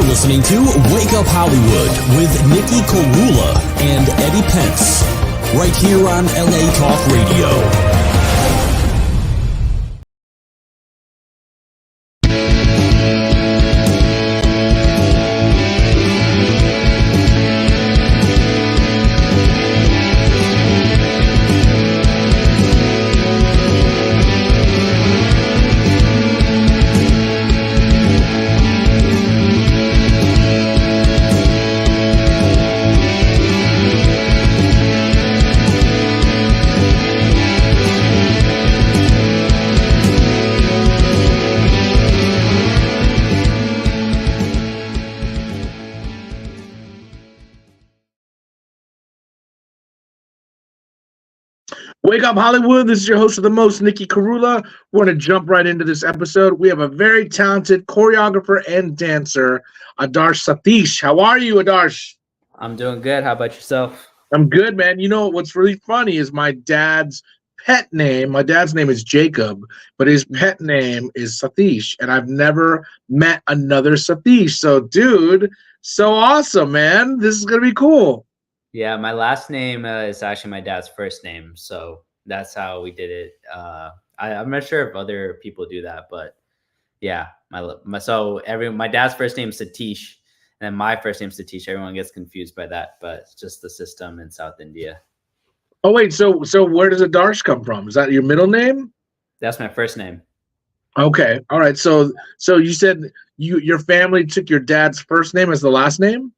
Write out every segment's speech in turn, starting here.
listening to Wake Up Hollywood with Nikki Korula and Eddie Pence, right here on LA Talk Radio. Wake Up Hollywood, this is your host of the most, Nikki Korula. We're going to jump right into this episode. We have a very talented choreographer and dancer, Adarsh Satish. How are you, Adarsh? I'm doing good. How about yourself? I'm good, man. You know, what's really funny is my dad's pet name. My dad's name is Jacob, but his pet name is Satish, and I've never met another Satish. So, dude, so awesome, man. This is going to be cool. Yeah, my last name is actually my dad's first name, so that's how we did it. I'm not sure if other people do that, but yeah, my dad's first name is Satish, and my first name is Satish. Everyone gets confused by that, but it's just the system in South India. Oh wait, so where does Adarsh come from? Is that your middle name? That's my first name. Okay, all right. So you said your family took your dad's first name as the last name?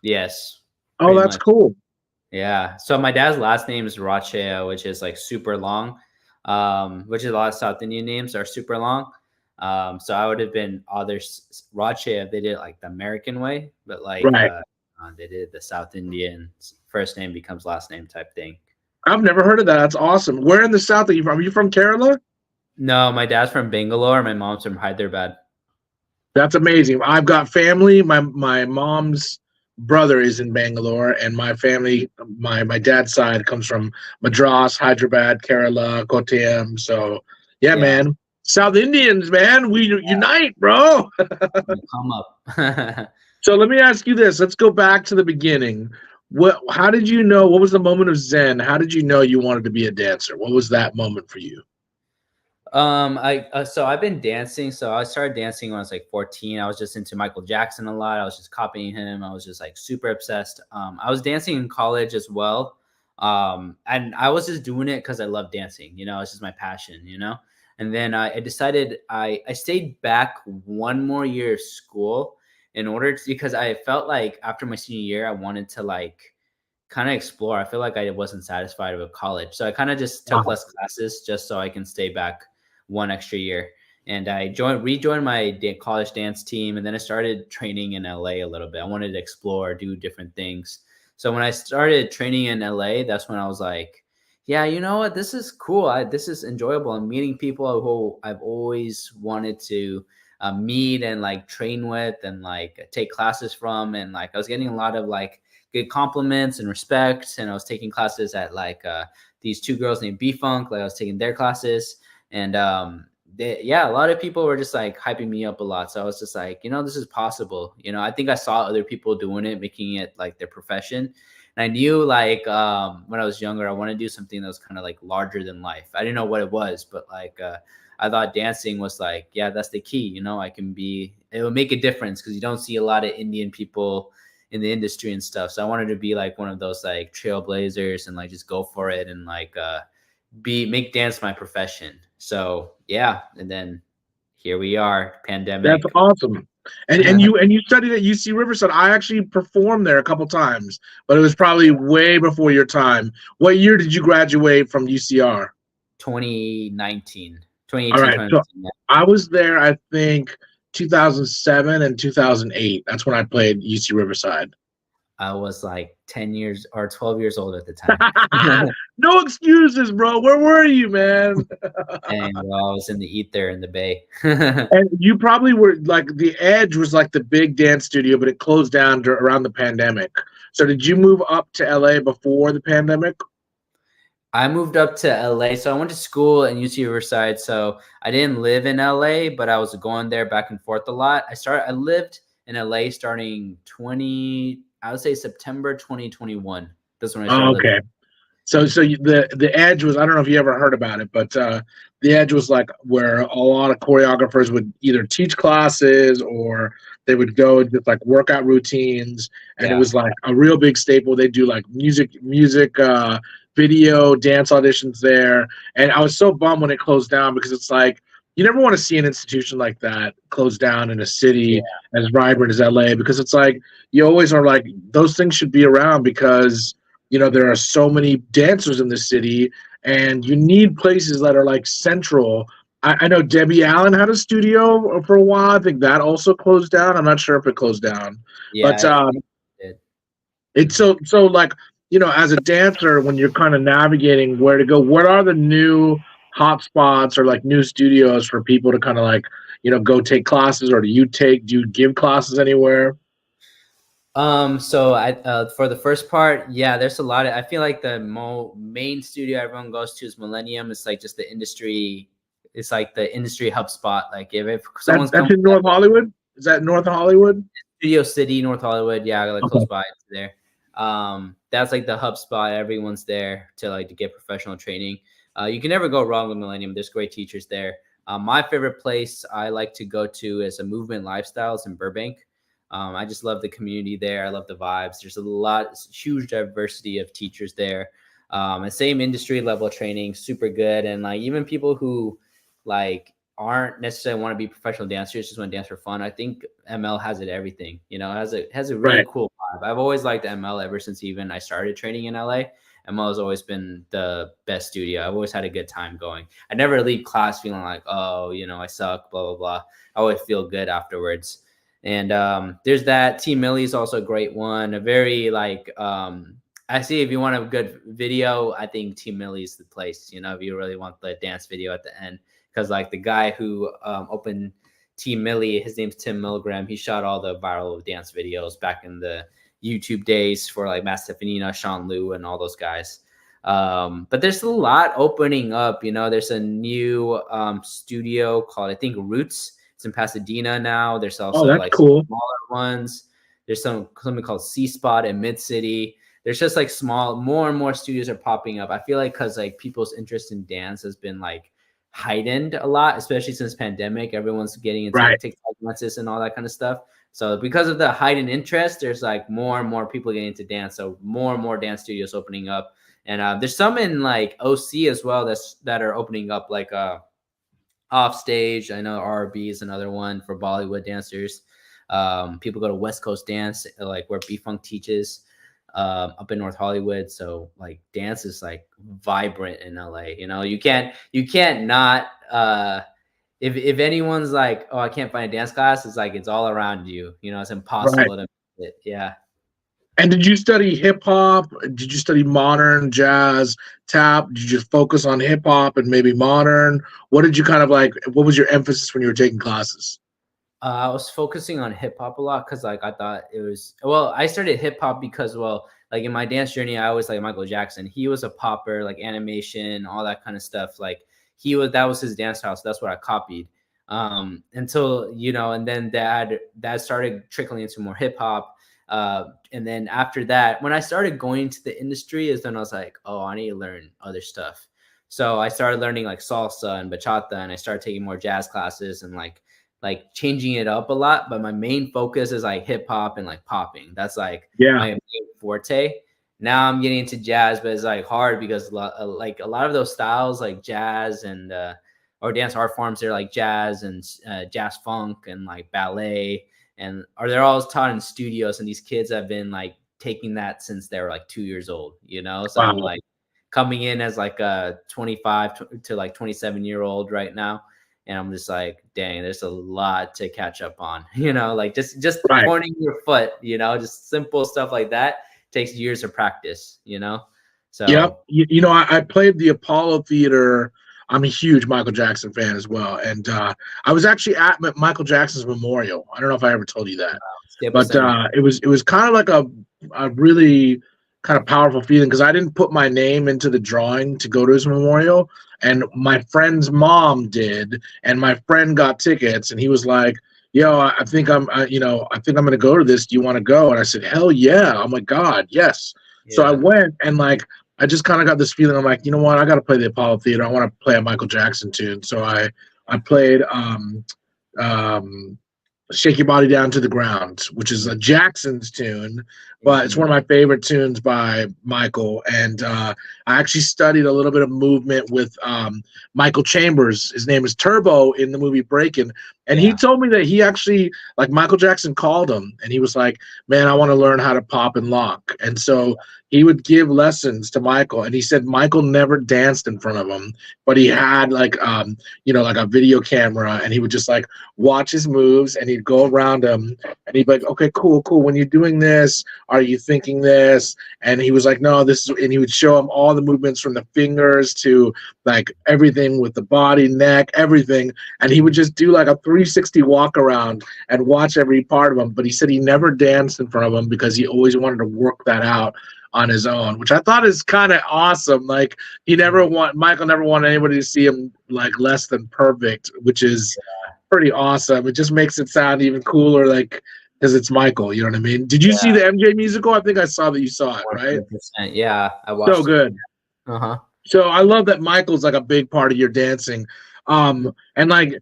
Yes. Oh, that's cool. Yeah. So my dad's last name is Rachea, which is like super long, which is a lot of South Indian names are super long. So I would have been Rachea if they did it like the American way, but like right. They did the South Indian first name becomes last name type thing. I've never heard of that. That's awesome. Where in the South are you from? Are you from Kerala? No, my dad's from Bangalore. My mom's from Hyderabad. That's amazing. I've got family. My mom's brother is in Bangalore, and my family, my dad's side comes from Madras, Hyderabad, Kerala, Kottayam. So yeah, man, South Indians, man, we unite, bro. Come up. So let me ask you this. Let's go back to the beginning. How did you know? What was the moment of Zen? How did you know you wanted to be a dancer? What was that moment for you? So I've been dancing. So I started dancing when I was like 14. I was just into Michael Jackson a lot. I was just copying him. I was just like super obsessed. I was dancing in college as well. And I was just doing it because I love dancing, it's just my passion, and then I decided I stayed back one more year of school because I felt like after my senior year, I wanted to like kind of explore. I feel like I wasn't satisfied with college. So I kind of just took less classes just so I can stay back one extra year. And I rejoined my college dance team. And then I started training in LA a little bit. I wanted to explore, do different things. So when I started training in LA, that's when I was like, yeah, you know what? This is cool. This is enjoyable. I'm meeting people who I've always wanted to meet and like train with and like take classes from. And like, I was getting a lot of like good compliments and respect. And I was taking classes at like these two girls named B-Funk. Like I was taking their classes. And a lot of people were just like hyping me up a lot. So I was just like, this is possible. I think I saw other people doing it, making it like their profession. And I knew like when I was younger, I wanted to do something that was kind of like larger than life. I didn't know what it was, but like I thought dancing was like, yeah, that's the key. It will make a difference because you don't see a lot of Indian people in the industry and stuff. So I wanted to be like one of those like trailblazers and like just go for it and like make dance my profession. So yeah, and then here we are, pandemic. That's awesome. And you studied at UC Riverside. I actually performed there a couple times, but it was probably way before your time. What year did you graduate from UCR? 2019. All right. So I was there, I think 2007 and 2008. That's when I played UC Riverside. I was like 10 years or 12 years old at the time. No excuses, bro. Where were you, man? And I was in the ether in the Bay. And you probably were like the Edge was like the big dance studio, but it closed down around the pandemic. So did you move up to LA before the pandemic? I moved up to LA. So I went to school in UC Riverside. So I didn't live in LA, but I was going there back and forth a lot. I lived in LA starting I would say September 2021. That's when I started Oh, living. okay. The Edge was, I don't know if you ever heard about it, but the Edge was like where a lot of choreographers would either teach classes or they would go and just like workout routines, and it Yeah. was like a real big staple. They do like music, video, dance auditions there, and I was so bummed when it closed down because it's like you never want to see an institution like that close down in a Yeah. city as vibrant as LA, because it's like you always are like those things should be around because there are so many dancers in the city, and you need places that are like central. I know Debbie Allen had a studio for a while. I think that also closed down. I'm not sure if it closed down, Yeah, but I think it did. it's so like as a dancer, when you're kind of navigating where to go, what are the new hot spots or like new studios for people to kind of like go take classes, or do you give classes anywhere? So I for the first part, yeah, there's a lot of. I feel like the main studio everyone goes to is Millennium. It's like just the industry. It's like the industry hub spot. Like if someone's That's coming in North Hollywood. Is that North Hollywood? Studio City, North Hollywood, yeah, like Okay. close by there. That's like the hub spot. Everyone's there to get professional training. You can never go wrong with Millennium. There's great teachers there. My favorite place I like to go to is a Movement Lifestyles in Burbank. I just love the community there. I love the vibes. There's huge diversity of teachers there. And same industry level training, super good. And like even people who like aren't necessarily want to be professional dancers, just want to dance for fun. I think ML has it everything. It has a really Right. cool vibe. I've always liked ML ever since even I started training in LA. ML has always been the best studio. I've always had a good time going. I never leave class feeling like, oh, I suck, blah, blah, blah. I always feel good afterwards. And there's that. Team Millie is also a great one. A very I see if you want a good video, I think Team Millie is the place, if you really want the dance video at the end. Because like the guy who opened Team Millie, his name's Tim Milligram. He shot all the viral dance videos back in the YouTube days for like Matt Stefanina, Sean Liu, and all those guys. But there's a lot opening up. There's a new studio called, I think, Roots. It's in Pasadena now. There's also That's like cool. smaller ones. There's something called C Spot in Mid City. There's just like more and more studios are popping up. I feel like because like people's interest in dance has been like heightened a lot, especially since pandemic. Everyone's getting into like TikTok dances and all that kind of stuff. So because of the heightened interest, there's like more and more people getting into dance. So more and more dance studios opening up. And there's some in like OC as well that are opening up like off stage. I know RB is another one for Bollywood dancers. People go to West Coast Dance, like where B-Funk teaches, up in North Hollywood. So like dance is like vibrant in LA. You can't not if anyone's like, oh, I can't find a dance class, it's like it's all around you. It's impossible to miss it. Yeah. And did you study hip hop? Did you study modern, jazz, tap? Did you just focus on hip hop and maybe modern? What did you kind of like? What was your emphasis when you were taking classes? I was focusing on hip hop a lot because like I thought it was I started hip hop because like in my dance journey I always like Michael Jackson. He was a popper, like animation, all that kind of stuff. Like that was his dance style, so that's what I copied. Until and then that started trickling into more hip hop. And then after that, when I started going to the industry, is then I was like, oh, I need to learn other stuff. So I started learning like salsa and bachata, and I started taking more jazz classes and like changing it up a lot. But my main focus is like hip hop and like popping. That's like my main forte. Now I'm getting into jazz, but it's like hard because like a lot of those styles like jazz and or dance art forms, they're like jazz and jazz funk and like ballet, and they're all taught in studios, and these kids have been like taking that since they were like 2 years old, so I'm like coming in as like a 25 to like 27-year-old right now, and I'm just like, dang, there's a lot to catch up on, like just pointing your foot, just simple stuff like that takes years of practice, so I played the Apollo Theater. I'm a huge Michael Jackson fan as well, and I was actually at Michael Jackson's memorial. I don't know if I ever told you that, but it was kind of like a really kind of powerful feeling because I didn't put my name into the drawing to go to his memorial, and my friend's mom did, and my friend got tickets, and he was like, yo, I think I think I'm gonna go to this. Do you want to go? And I said, hell yeah. I'm like, God, yes. So I Yeah. went and like I just kind of got this feeling. I'm like, you know what? I got to play the Apollo Theater. I want to play a Michael Jackson tune. So I played um Shake Your Body Down to the Ground, which is a Jackson's tune, but it's Mhm. one of my favorite tunes by Michael. And I actually studied a little bit of movement with Michael Chambers. His name is Turbo in the movie Breakin'. And he Yeah. told me that he actually, like, Michael Jackson called him and he was like, man, I want to learn how to pop and lock. And so he would give lessons to Michael. And he said Michael never danced in front of him, but he had like, like a video camera and he would just like, watch his moves and he'd go around him and he'd be like, okay, cool, cool. When you're doing this, are you thinking this? And he was like, no, this is, and he would show him all the movements from the fingers to like everything with the body, neck, everything. And he would just do like a 360 walk around and watch every part of him. But he said he never danced in front of him because he always wanted to work that out on his own, which I thought is kind of awesome. Like Michael never wanted anybody to see him like less than perfect, which is pretty awesome. It just makes it sound even cooler, like because it's Michael. You know what I mean? Did you see Yeah. the MJ musical? I think I saw that you saw it, right? 100%. Yeah, I So watched it. good. Uh-huh. So I love that Michael's like a big part of your dancing. And like,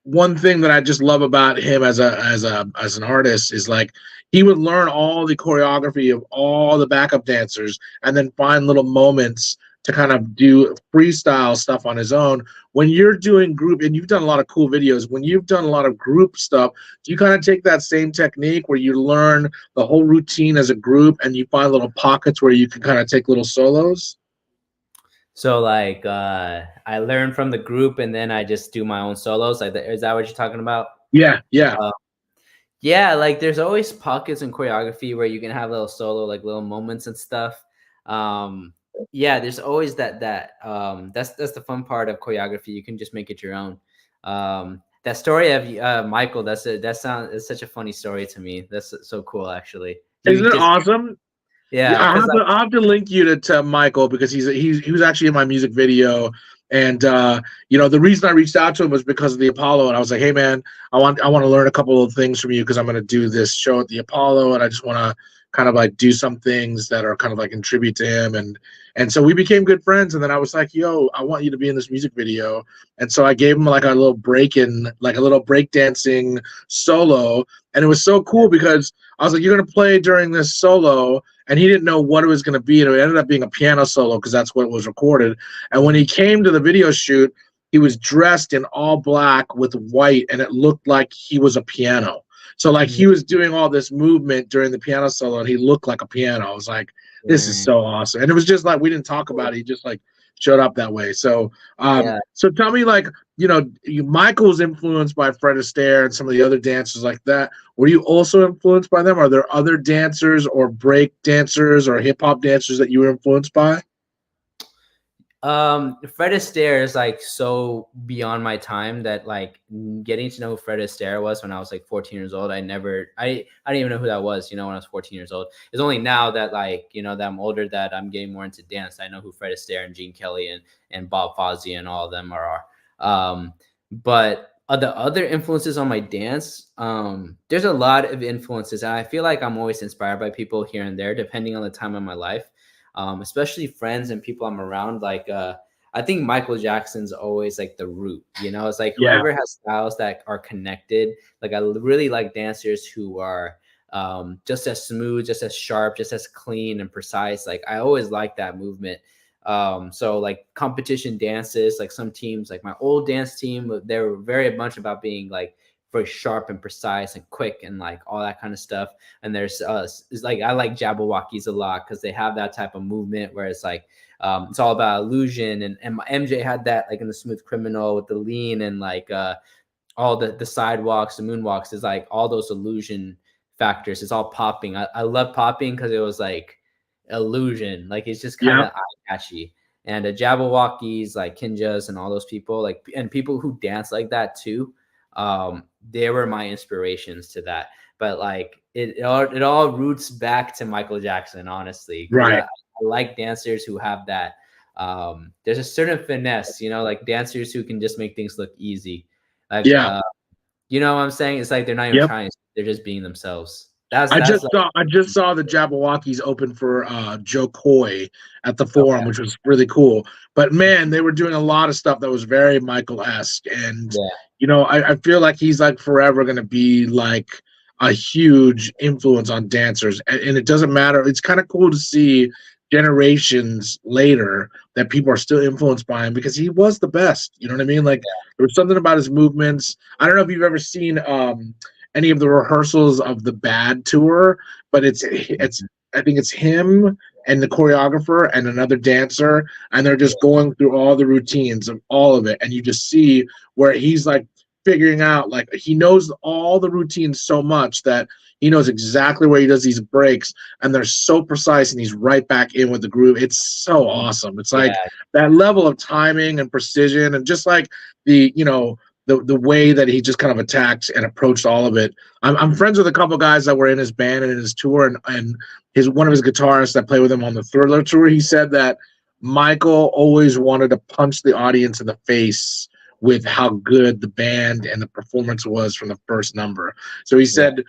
one thing that I just love about him as an artist is like he would learn all the choreography of all the backup dancers and then find little moments to kind of do freestyle stuff on his own. When you're doing group, and you've done a lot of cool videos, when you've done a lot of group stuff, do you kind of take that same technique where you learn the whole routine as a group and you find little pockets where you can kind of take little solos? So like I learn from the group and then I just do my own solos. Like is that what you're talking about? Yeah, yeah. Uh, yeah, like there's always pockets in choreography where you can have little solo, like little moments and stuff. Um, yeah, there's always that's the fun part of choreography. You can just make it your own. That story of Michael, it's such a funny story to me. That's so cool actually. Isn't You it just awesome? Yeah, yeah, because like I'll have to link you to Michael because he was actually in my music video. And the reason I reached out to him was because of the Apollo, and I was like, "Hey, man, I want to learn a couple of things from you because I'm going to do this show at the Apollo, and I just want to kind of like do some things that are kind of like in tribute to him." And so we became good friends. And then I was like, "Yo, I want you to be in this music video." And so I gave him like a little break dancing solo, and it was so cool because I was like, "You're going to play during this solo." And he didn't know what it was going to be. And it ended up being a piano solo because that's what was recorded. And when he came to the video shoot, he was dressed in all black with white, and it looked like he was a piano. So like he was doing all this movement during the piano solo, and he looked like a piano. I was like, this is mm, so awesome. And it was just like we didn't talk about it. He just like showed up that way. yeah. So tell me, like, Michael's influenced by Fred Astaire and some of the other dancers like that. Were you also influenced by them? Are there other dancers or break dancers or hip hop dancers that you were influenced by? Fred Astaire is like so beyond my time that like getting to know who Fred Astaire was when I was like 14 years old, I didn't even know who that was, when I was 14 years old. It's only now that like, that I'm older that I'm getting more into dance. I know who Fred Astaire and Gene Kelly and Bob Fosse and all of them are. But the other influences on my dance, there's a lot of influences. And I feel like I'm always inspired by people here and there, depending on the time of my life. Especially friends and people I'm around. Like, I think Michael Jackson's always like the root, it's like Yeah. whoever has styles that are connected. Like, I really like dancers who are just as smooth, just as sharp, just as clean and precise. Like, I always like that movement. So like competition dances, like some teams, like my old dance team, they were very much about being like very sharp and precise and quick and like all that kind of stuff. And there's it's like I like Jabberwockies a lot because they have that type of movement where it's like it's all about illusion. And MJ had that like in the Smooth Criminal with the lean and like all the sidewalks, the moonwalks is like all those illusion factors. It's all popping. I love popping because it was like illusion. Like it's just kind Yeah. of eye catchy. And the Jabberwockies, like Kinjas and all those people, like and people who dance like that too. They were my inspirations to that. But like it all roots back to Michael Jackson, honestly, because Right. I like dancers who have that. There's a certain finesse, like dancers who can just make things look easy. Like Yeah. You know what I'm saying? It's like they're not even Yep. trying. They're just being themselves. That's like I just saw the Jabberwockies open for Joe Coy at the okay. Forum, which was really cool. But man, they were doing a lot of stuff that was very Michael-esque, and Yeah. I feel like he's like forever going to be like a huge influence on dancers, and it doesn't matter. It's kind of cool to see generations later that people are still influenced by him because he was the best. You know what I mean? Like there was something about his movements. I don't know if you've ever seen any of the rehearsals of the Bad tour, but it's I think it's him and the choreographer and another dancer, and they're just going through all the routines of all of it, and you just see where he's like figuring out, like he knows all the routines so much that he knows exactly where he does these breaks, and they're so precise, and he's right back in with the groove. It's so awesome. It's like Yeah. that level of timing and precision, and just like the the way that he just kind of attacked and approached all of it. I'm friends with a couple guys that were in his band and in his tour, and his one of his guitarists that played with him on the Thriller tour. He said that Michael always wanted to punch the audience in the face with how good the band and the performance was from the first number. So he said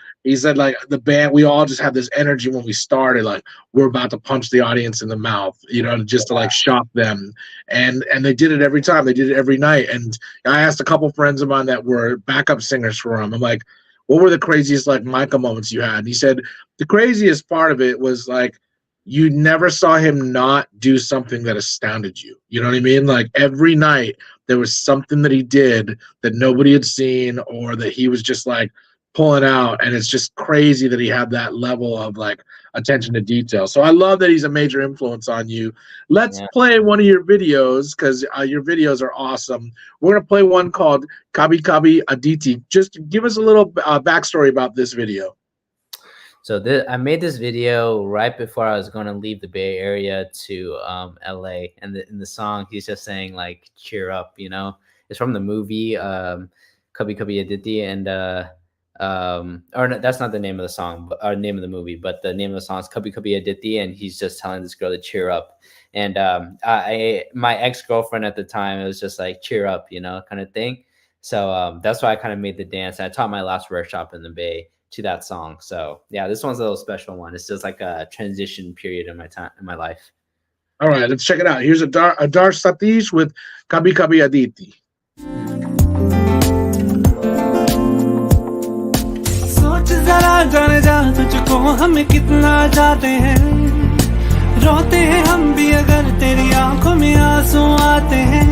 like the band, we all just had this energy when we started, like we're about to punch the audience in the mouth, just to like shock them. And they did it every time. They did it every night. And I asked a couple friends of mine that were backup singers for him. I'm like, what were the craziest like Michael moments you had? And he said the craziest part of it was like you never saw him not do something that astounded you. You know what I mean? Like every night there was something that he did that nobody had seen, or that he was just like pulling out. And it's just crazy that he had that level of like attention to detail. So I love that he's a major influence on you. Let's play one of your videos, because your videos are awesome. We're going to play one called Kabi Kabi Aditi. Just give us a little backstory about this video. So I made this video right before I was going to leave the Bay Area to LA, and in the song he's just saying like cheer up, it's from the movie Kabhi Kabhi Aditi, and or no, that's not the name of the song, but or name of the movie, but the name of the song is Kabhi Kabhi Aditi, and he's just telling this girl to cheer up. And my ex-girlfriend at the time, it was just like cheer up, kind of thing. So that's why I kind of made the dance. I taught my last workshop in the Bay to that song. So yeah, this one's a little special one. It's just like a transition period in my life. All right, let's check it out. Here's Adar Satish with Kabhi Kabhi Aditi. सोच जरा जाने जा तुझको हम कितना चाहते हैं, रोते हैं हम भी अगर तेरी आंखों में आंसू आते हैं,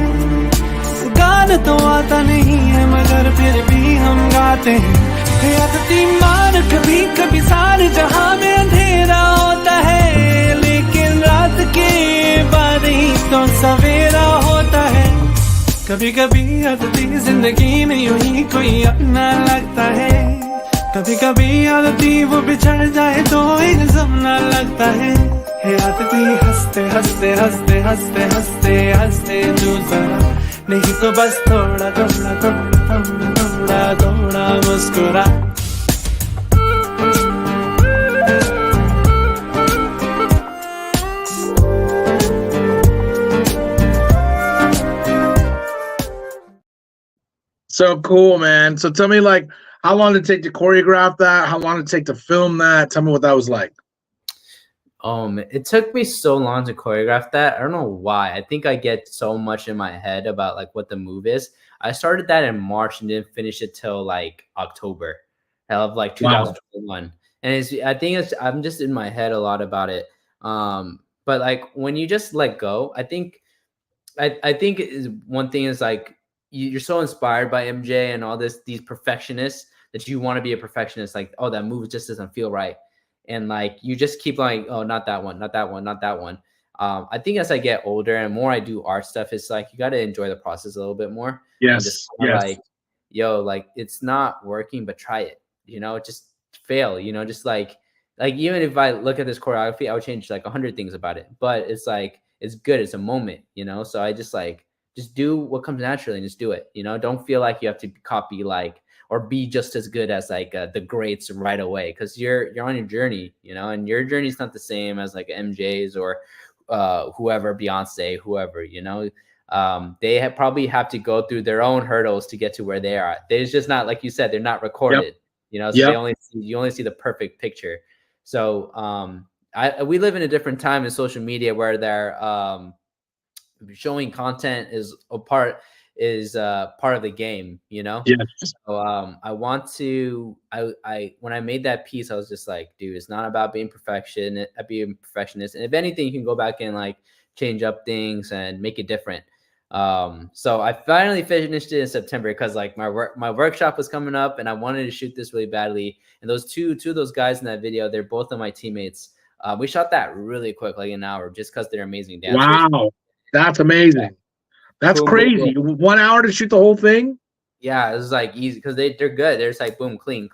गाना तो आता नहीं है मगर फिर भी हम गाते हैं, आदती मान कभी कभी सारे जहां में अंधेरा होता है, लेकिन रात के बाद ही तो सवेरा होता है, कभी कभी आदती जिंदगी में यूं ही कोई अपना लगता है, कभी कभी आदती वो बिछड़ जाए तो एक जमाना लगता है, आदती हंसते हंसते हंसते हंसते हंसते हंसते जो जरा, नहीं तो बस थोड़ा थोड़ा थोड़ा थोड़ा थोड़ा मुस्कुरा. So cool, man. So tell me, like, how long did it take to choreograph that? How long did it take to film that? Tell me what that was like. It took me so long to choreograph that. I don't know why. I think I get so much in my head about like what the move is. I started that in March and didn't finish it till like October of like 2021. Wow. And I'm just in my head a lot about it. But like when you just let go, I think one thing is like you're so inspired by MJ and all these perfectionists that you want to be a perfectionist. Like, oh, that move just doesn't feel right. And like you just keep like, oh, not that one, not that one, not that one. I think as I get older and more I do art stuff, it's like you got to enjoy the process a little bit more. Yes. Just yes. Like, yo, like it's not working, but try it. Just fail. Just like even if I look at this choreography, I would change like 100 things about it. But it's like it's good. It's a moment. So I just do what comes naturally and just do it. Don't feel like you have to copy like or be just as good as like the greats right away, because you're on your journey, and your journey is not the same as like MJ's or whoever, Beyonce, whoever, probably have to go through their own hurdles to get to where they are. There's just not, like you said, they're not recorded, so Yep. you only see the perfect picture. So we live in a different time in social media where they're showing content is part of the game, Yes. So when I made that piece, I was just like, dude, it's not about being perfectionist. And if anything, you can go back and like change up things and make it different. So I finally finished it in September because like my workshop was coming up and I wanted to shoot this really badly. And those two of those guys in that video, they're both of my teammates. We shot that really quick, like an hour, just because they're amazing dancers. Wow. That's amazing. That's Boom, crazy. boom, boom. 1 hour to shoot the whole thing? Yeah, it was like easy because they're good. They're just like boom, clean.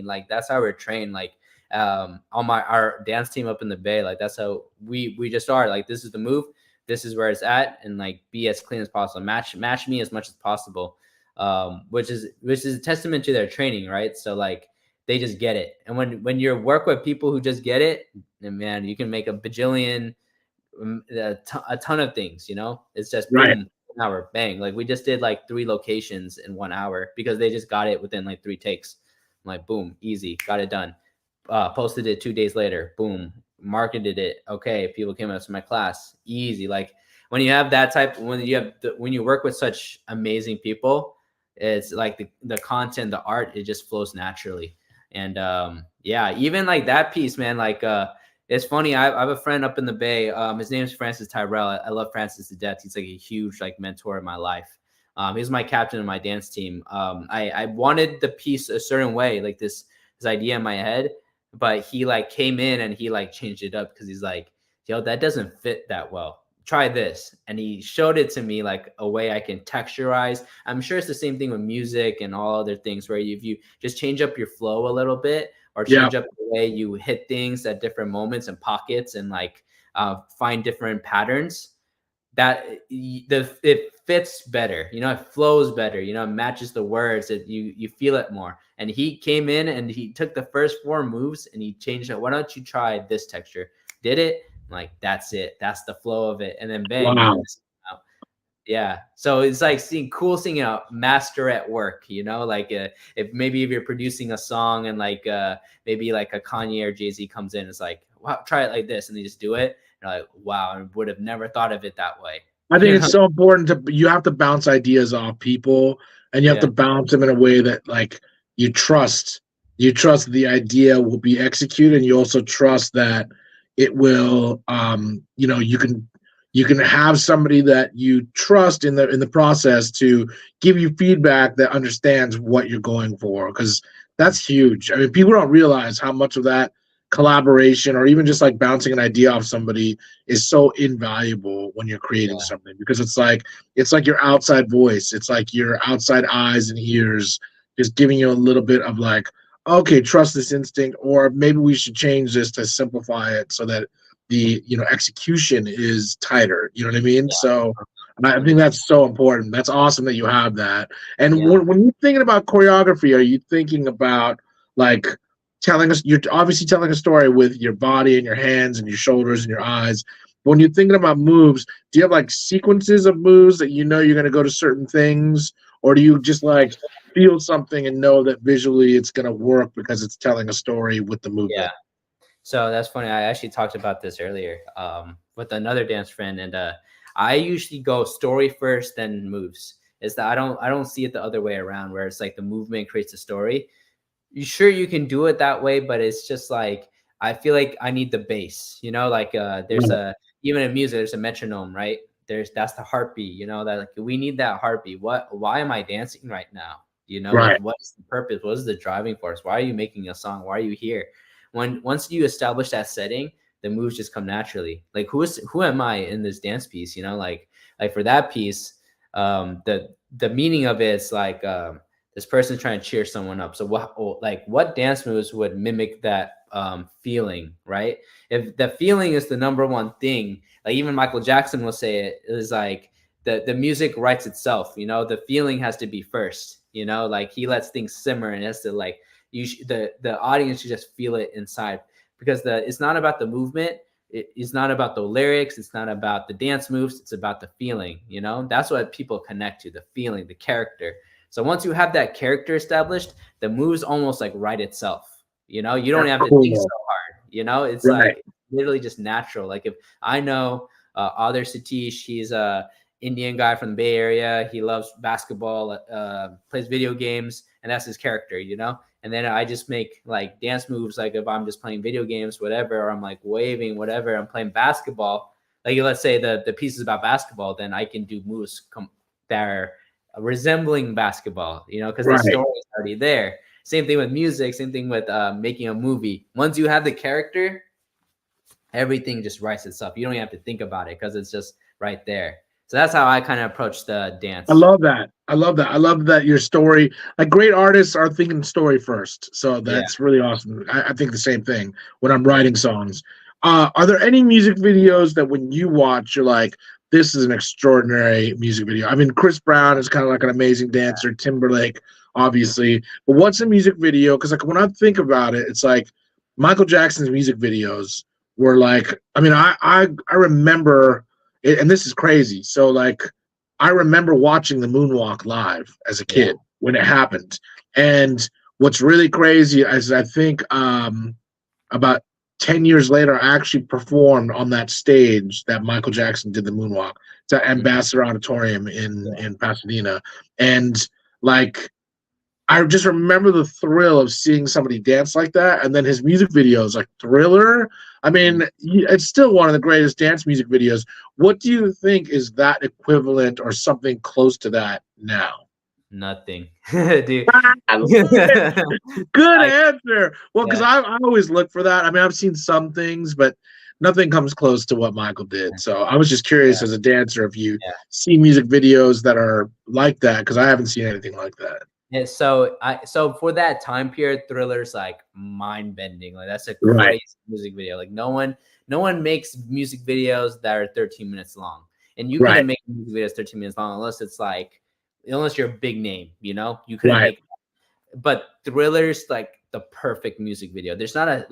Like that's how we're trained. Like on our dance team up in the Bay, like that's how we just are. Like this is the move, this is where it's at, and like be as clean as possible. Match me as much as possible. Which is a testament to their training, right? So like they just get it. And when you work with people who just get it, then man, you can make a bajillion a ton of things, it's just boom, Right. 1 hour, bang. Like we just did like 3 locations in 1 hour because they just got it within like 3 takes. I'm like, boom, easy, got it done. Posted it 2 days later, boom, marketed it. Okay, people came up to my class, easy. Like when you have that type, when you work with such amazing people, it's like the content, the art, it just flows naturally. And even like that piece, man, like it's funny. I have a friend up in the Bay. His name is Francis Tyrell. I love Francis to death. He's like a huge like mentor in my life. He's my captain of my dance team. I wanted the piece a certain way, like this idea in my head, but he like came in and he like changed it up because he's like, yo, that doesn't fit that well. Try this. And he showed it to me like a way I can texturize. I'm sure it's the same thing with music and all other things where if you just change up your flow a little bit, or change up the way you hit things at different moments and pockets and like find different patterns, that it fits better, it flows better, it matches the words, that you feel it more. And he came in and he took the first 4 moves and he changed it. Why don't you try this texture? Did it? I'm like, that's it. That's the flow of it. And then bang. Wow. Yeah. So it's like seeing a master at work, like if you're producing a song and like maybe like a Kanye or Jay-Z comes in, it's like, wow, try it like this. And they just do it. And you're like, wow, I would have never thought of it that way. I think it's so important you have to bounce ideas off people and you have to bounce them in a way that like you trust the idea will be executed. And you also trust that it will, you can have somebody that you trust in the process to give you feedback that understands what you're going for, because that's huge. I mean, people don't realize how much of that collaboration or even just like bouncing an idea off somebody is so invaluable when you're creating something, because it's like your outside voice. It's like your outside eyes and ears just giving you a little bit of like, okay, trust this instinct, or maybe we should change this to simplify it so that the execution is tighter. You know what I mean? So I think that's so important. That's awesome that you have that. And when you're thinking about choreography, are you thinking about like you're obviously telling a story with your body and your hands and your shoulders and your eyes. But when you're thinking about moves, do you have like sequences of moves that you're going to go to certain things, or do you just like feel something and know that visually it's going to work because it's telling a story with the movement? Yeah. So that's funny. I actually talked about this earlier with another dance friend, and I usually go story first, then moves. Is that I don't see it the other way around, where it's like the movement creates a story. You can do it that way, but it's just like I feel like I need the bass. Like there's even in music, there's a metronome, right? That's the heartbeat. That like we need that heartbeat. Why am I dancing right now? Right. Like, what's the purpose? What is the driving force? Why are you making a song? Why are you here? Once you establish that setting, the moves just come naturally. Like who am I in this dance piece? Like for that piece, the meaning of it is like this person trying to cheer someone up. So what dance moves would mimic that feeling, right? If the feeling is the number one thing, like even Michael Jackson will say it is like the music writes itself. The feeling has to be first. Like he lets things simmer and it has to like. The audience should just feel it inside, because it's not about the movement. it's not about the lyrics, it's not about the dance moves, it's about the feeling, you know? That's what people connect to, the feeling, the character. So once you have that character established, the moves almost like write itself. You know, you don't have to think so hard. You know, it's like literally just natural. Like if I know Other Satish, he's a Indian guy from the Bay Area. He loves basketball, plays video games, and that's his character, you know? And then I just make like dance moves, like if I'm just playing video games, whatever, or I'm like waving, whatever, I'm playing basketball. Like let's say the piece is about basketball, then I can do moves that are resembling basketball, you know, because the story is already there. Same thing with music, same thing with making a movie. Once you have the character, everything just writes itself. You don't even have to think about it because it's just right there. So that's how I kind of approach the dance. I love that. I love that your story, like great artists are thinking story first. So that's really awesome. I think the same thing when I'm writing songs. Are there any music videos that when you watch, you're like, this is an extraordinary music video? I mean, Chris Brown is kind of like an amazing dancer, Timberlake, obviously. But what's a music video? Because like when I think about it, it's like Michael Jackson's music videos were like, I mean, I remember it, and this is crazy. So like I remember watching the moonwalk live as a kid when it happened. And what's really crazy is I think about 10 years later, I actually performed on that stage that Michael Jackson did the moonwalk. It's at Ambassador Auditorium in Pasadena. And like, I just remember the thrill of seeing somebody dance like that. And then his music videos, like Thriller. I mean, it's still one of the greatest dance music videos. What do you think is that equivalent or something close to that now? Nothing. Dude. Good answer. Well, because I always look for that. I mean, I've seen some things, but nothing comes close to what Michael did. So I was just curious as a dancer if you see music videos that are like that, because I haven't seen anything like that. Yeah, so for that time period, Thriller's like mind bending. Like that's a crazy music video. Like no one makes music videos that are 13 minutes long, and you couldn't make music videos 13 minutes long unless you're a big name, you know. You couldn't make. But Thriller's like the perfect music video. There's not a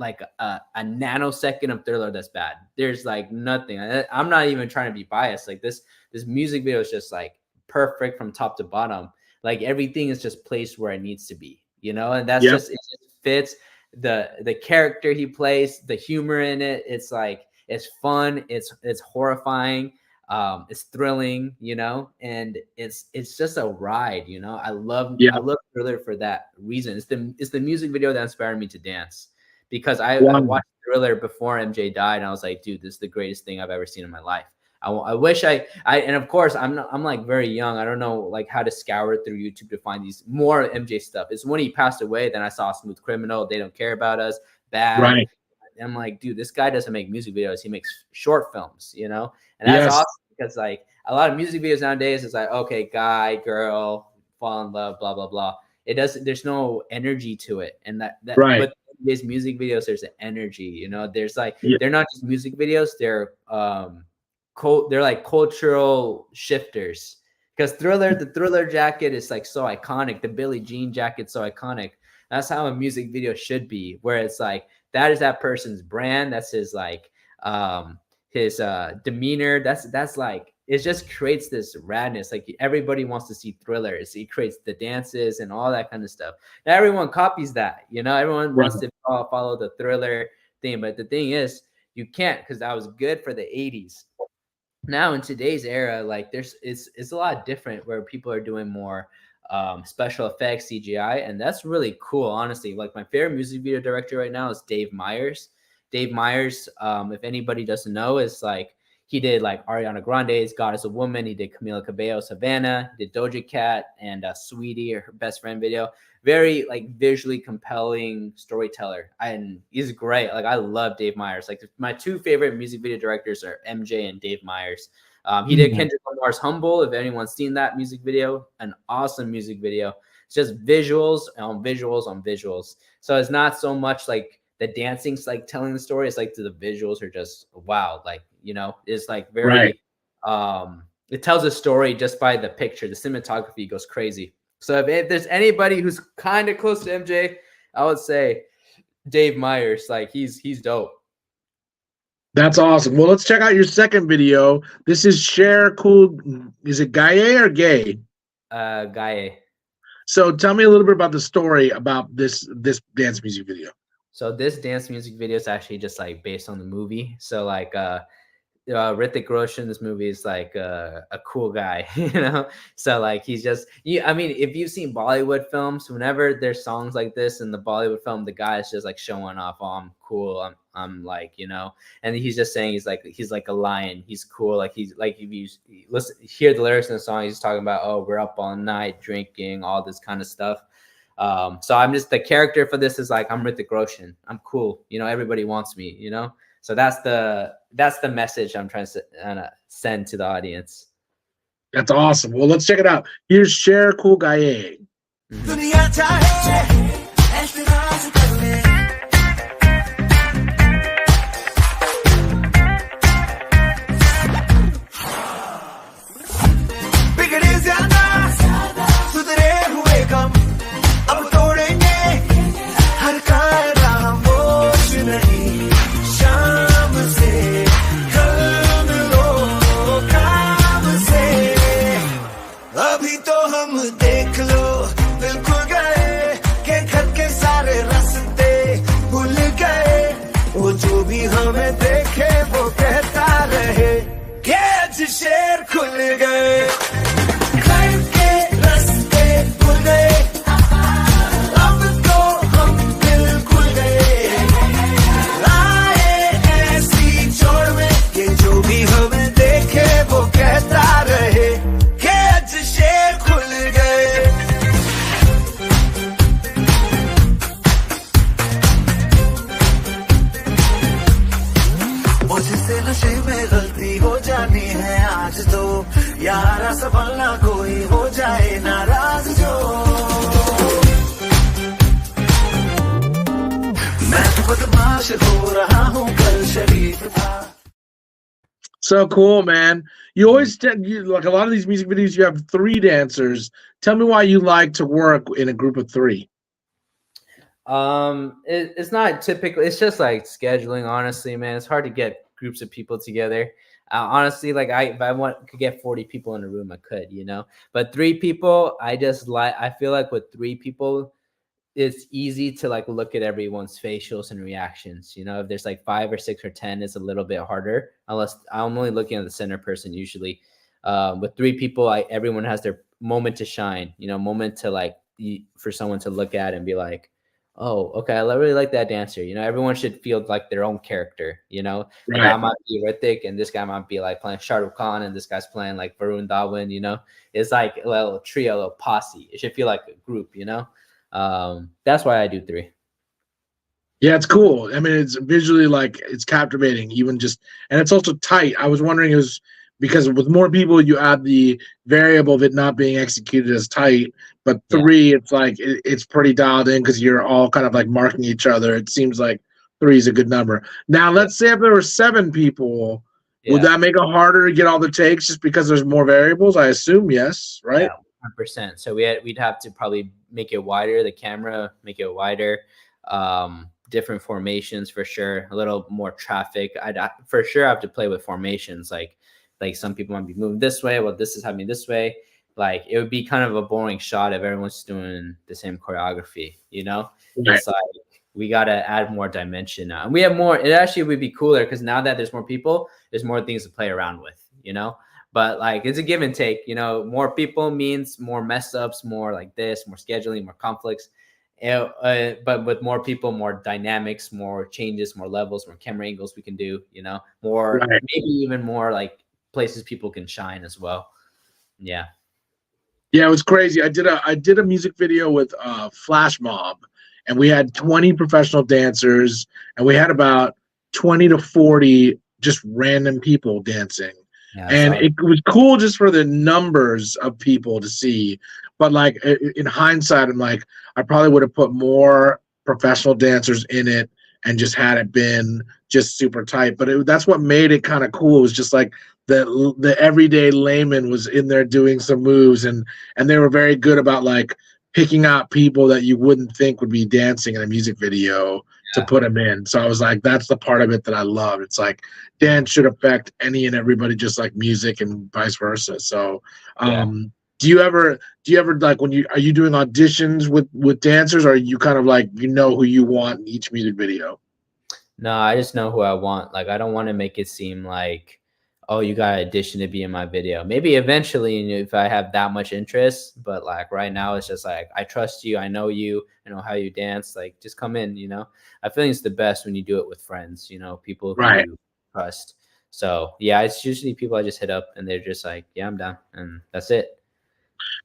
nanosecond of Thriller that's bad. There's like nothing. I'm not even trying to be biased. Like this music video is just like perfect from top to bottom. Like everything is just placed where it needs to be, you know, and that's it just fits the character he plays, the humor in it. It's like, it's fun. It's horrifying. It's thrilling, you know, and it's just a ride, you know. I love Thriller for that reason. It's the music video that inspired me to dance, because I watched Thriller before MJ died, and I was like, dude, this is the greatest thing I've ever seen in my life. I wish I and of course I'm like very young. I don't know like how to scour through YouTube to find these more MJ stuff. It's when he passed away, then I saw Smooth Criminal, They Don't Care About Us, Bad. Right. And I'm like, dude, this guy doesn't make music videos. He makes short films, you know? And that's awesome, because like a lot of music videos nowadays is like, okay, guy, girl, fall in love, blah, blah, blah. There's no energy to it. And that but these music videos, there's an energy, you know. There's like they're not just music videos, they're like cultural shifters, because the Thriller jacket is like so iconic. The Billie Jean jacket's so iconic. That's how a music video should be, where it's like that is that person's brand. That's his like his demeanor. That's like, it just creates this radness. Like everybody wants to see Thriller. It creates the dances and all that kind of stuff. Now everyone copies that, you know. Everyone wants to follow the Thriller thing, but the thing is, you can't, because that was good for the 80s. Now in today's era, like it's a lot different, where people are doing more special effects, CGI, and that's really cool, honestly. Like my favorite music video director right now is Dave Meyers. Dave Meyers, if anybody doesn't know, is like, he did like Ariana Grande's God Is a Woman. He did Camila Cabello's Havana. He did Doja Cat and Sweetie, or Her Best Friend video. Very like visually compelling storyteller, and he's great. Like I love Dave Meyers. Like my two favorite music video directors are MJ and Dave Meyers. He did Kendrick Lamar's Humble. If anyone's seen that music video, an awesome music video. It's just visuals on visuals on visuals. So it's not so much like the dancing's like telling the story. It's like the visuals are just wow. Like, you know, it's like very it tells a story just by the picture. The cinematography goes crazy. So if there's anybody who's kind of close to MJ, I would say Dave Meyers. Like he's dope. That's awesome. Well, let's check out your second video. This is Share Cool. Is it Gaye or Gay? Gaye. So tell me a little bit about the story about this dance music video. So this dance music video is actually just like based on the movie. So like Hrithik Roshan, this movie is like a cool guy, you know. So like he's just, I mean, if you've seen Bollywood films, whenever there's songs like this in the Bollywood film, the guy is just like showing off. Oh, I'm cool. I'm like, you know. And he's just saying he's like a lion. He's cool. Like he's like, if you hear the lyrics in the song, he's talking about, oh, we're up all night drinking, all this kind of stuff. So I'm just, the character for this is like, I'm Hrithik Roshan. I'm cool. You know, everybody wants me, you know? So that's the message I'm trying to send to the audience. That's awesome. Well, let's check it out. Here's Share Cool Gaye. शेर खुल गए अब तो हम दिल खुल गए लाए ऐसी छोड़ में कि जो भी हमें देखे वो कहता रहे कि आज शेर खुल गए मुझसे नशे में गलती हो जानी है आज तो यारा संभलना कोई हो जाए नाराज जो मैं तो बदमाश हो रहा हूँ कल शरीफ था. So cool, man. You always like a lot of these music videos, you have 3 dancers. Tell me why you like to work in a group of 3. It's not typically, it's just like scheduling, honestly, man. It's hard to get groups of people together. Honestly, like if I could get 40 people in a room, I could, you know. But 3 people, I feel like with 3 people, it's easy to like look at everyone's facials and reactions. You know, if there's like 5 or 6 or 10, it's a little bit harder. Unless I'm only looking at the center person usually. With 3 people, everyone has their moment to shine. You know, moment to like for someone to look at and be like, oh, okay, I really like that dancer. You know, everyone should feel like their own character, you know? Right. Like I might be Hrithik and this guy might be like playing Shah Rukh Khan and this guy's playing like Varun Dhawan, you know? It's like a little trio, a little posse. It should feel like a group, you know? That's why I do 3. Yeah, it's cool. I mean, it's visually like it's captivating, even just, and it's also tight. I was wondering, it was because with more people, you add the variable of it not being executed as tight. But 3, it's like it's pretty dialed in because you're all kind of like marking each other. It seems like 3 is a good number. Now, let's say if there were 7 people, would that make it harder to get all the takes just because there's more variables? I assume yes, right? Yeah, 100%. So we'd have to probably make it wider, the camera, make it wider. Different formations for sure, a little more traffic. I'd for sure have to play with formations. Like some people might be moving this way, well, this is happening this way. Like it would be kind of a boring shot if everyone's doing the same choreography, you know? Right. It's like we got to add more dimension now. And we have more, it actually would be cooler because now that there's more people, there's more things to play around with, you know? But like it's a give and take, you know, more people means more mess ups, more like this, more scheduling, more conflicts. But with more people, more dynamics, more changes, more levels, more camera angles we can do, you know, more, maybe even more like places people can shine as well. Yeah. Yeah, it was crazy. I did a music video with Flash Mob, and we had 20 professional dancers, and we had about 20 to 40 just random people dancing. Yeah, and it was cool just for the numbers of people to see. But like in hindsight, I'm like, I probably would have put more professional dancers in it and just had it been just super tight. But that's what made it kind of cool. It was just like the everyday layman was in there doing some moves, and they were very good about like picking out people that you wouldn't think would be dancing in a music video to put them in. So I was like, that's the part of it that I love. It's like dance should affect any and everybody, just like music and vice versa. So, do you ever like when are you doing auditions with dancers, or are you kind of like, you know, who you want in each music video? No, I just know who I want. Like, I don't want to make it seem like, oh, you got to audition to be in my video. Maybe eventually, you know, if I have that much interest, but like right now it's just like, I trust you. I know you, I know how you dance. Like, just come in, you know. I feel it's the best when you do it with friends, you know, people who you trust. So yeah, it's usually people I just hit up and they're just like, yeah, I'm down. And that's it.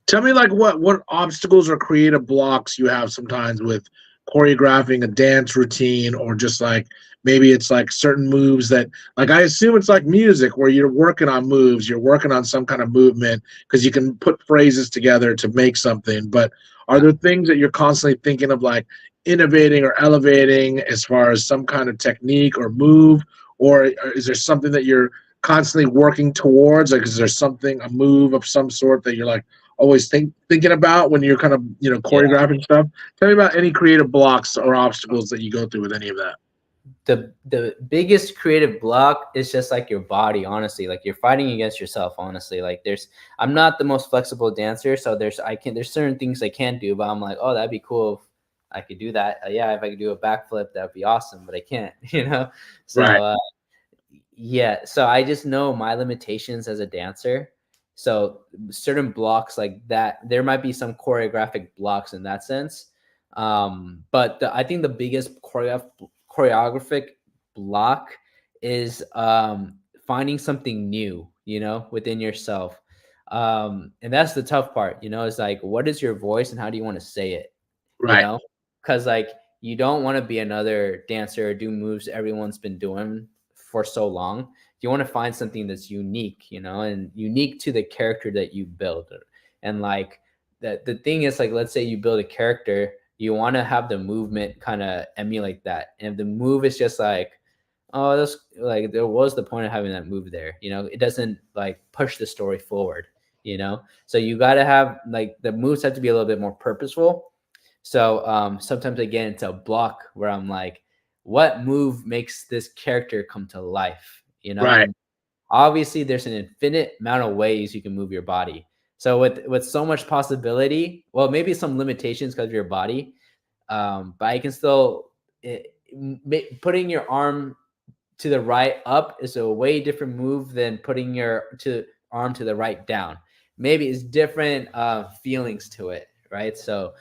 Tell me, like, what obstacles or creative blocks you have sometimes with choreographing a dance routine, or just like maybe it's like certain moves that, like, I assume it's like music where you're working on moves, you're working on some kind of movement because you can put phrases together to make something. But are there things that you're constantly thinking of, like innovating or elevating as far as some kind of technique or move, or is there something that you're constantly working towards? Like, is there something, a move of some sort that you're like always thinking about when you're kind of, you know, choreographing stuff? Tell me about any creative blocks or obstacles that you go through with any of that. The biggest creative block is just like your body, honestly. Like, you're fighting against yourself, honestly. Like, I'm not the most flexible dancer, so there's certain things I can't do, but I'm like, oh, that'd be cool if I could do that. Yeah, if I could do a backflip, that'd be awesome, but I can't, you know. So yeah, so I just know my limitations as a dancer. So certain blocks like that, there might be some choreographic blocks in that sense. But I think the biggest choreographic block is finding something new, you know, within yourself. And that's the tough part, you know, is like, what is your voice and how do you want to say it? You know, because like, you don't want to be another dancer or do moves everyone's been doing for so long. You want to find something that's unique, you know, and unique to the character that you build. And like the thing is, like, let's say you build a character, you want to have the movement kind of emulate that. And if the move is just like, oh, that's like, there was the point of having that move there, you know, it doesn't like push the story forward, you know. So you got to have, like, the moves have to be a little bit more purposeful. So sometimes I get into a block where I'm like, what move makes this character come to life, you know? And obviously there's an infinite amount of ways you can move your body. So with so much possibility, well, maybe some limitations because of your body, but I can still, putting your arm to the right up is a way different move than putting your arm to the right down. Maybe it's different feelings to it, right? So